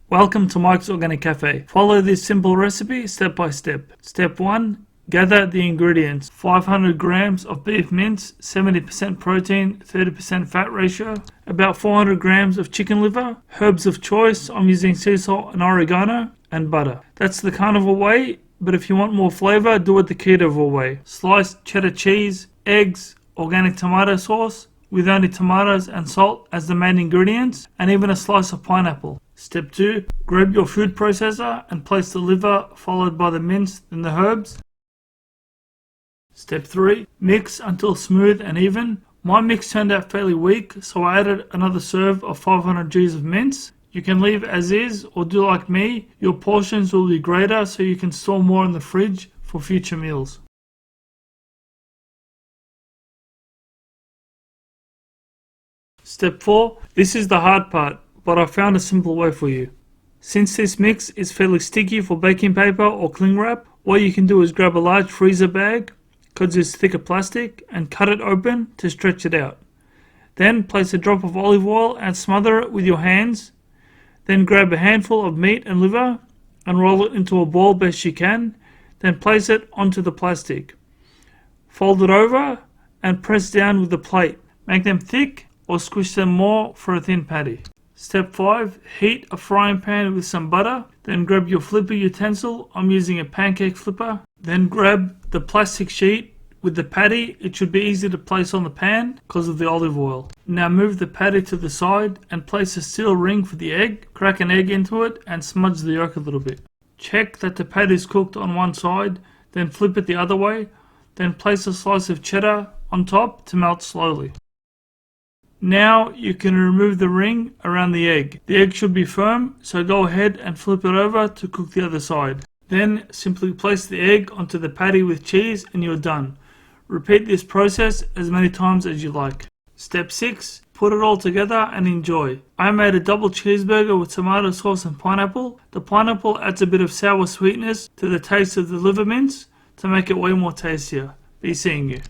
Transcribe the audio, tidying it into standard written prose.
Welcome to Mike's Organic Cafe. Follow this simple recipe step by step. Step 1. Gather the ingredients. 500 grams of beef mince, 70% protein, 30% fat ratio. About 400 grams of chicken liver. Herbs of choice, I'm using sea salt and oregano. And butter. That's the carnivore way, but if you want more flavor, do it the ketovore way. Sliced cheddar cheese, eggs, organic tomato sauce, with only tomatoes and salt as the main ingredients, and even a slice of pineapple. Step 2. Grab your food processor and place the liver, followed by the mince, then the herbs. Step 3. Mix until smooth and even. My mix turned out fairly weak, so I added another serve of 500 G's of mince. You can leave as is or do like me. Your portions will be greater so you can store more in the fridge for future meals. Step 4. This is the hard part, but I found a simple way for you. Since this mix is fairly sticky for baking paper or cling wrap, what you can do is grab a large freezer bag, because it's thicker plastic, and cut it open to stretch it out. Then place a drop of olive oil and smother it with your hands. Then grab a handful of meat and liver and roll it into a ball best you can. Then place it onto the plastic. Fold it over and press down with the plate. Make them thick or squish them more for a thin patty. Step 5. Heat a frying pan with some butter. Then grab your flipper utensil. I'm using a pancake flipper. Then grab the plastic sheet with the patty. It should be easy to place on the pan because of the olive oil. Now move the patty to the side and place a steel ring for the egg. Crack an egg into it and smudge the yolk a little bit. Check that the patty is cooked on one side, then flip it the other way. Then place a slice of cheddar on top to melt slowly. Now you can remove the ring around the egg. The egg should be firm, so go ahead and flip it over to cook the other side. Then simply place the egg onto the patty with cheese and you're done. Repeat this process as many times as you like. Step 6. Put it all together and enjoy. I made a double cheeseburger with tomato sauce and pineapple. The pineapple adds a bit of sour sweetness to the taste of the liver mince to make it way more tastier. Be seeing you.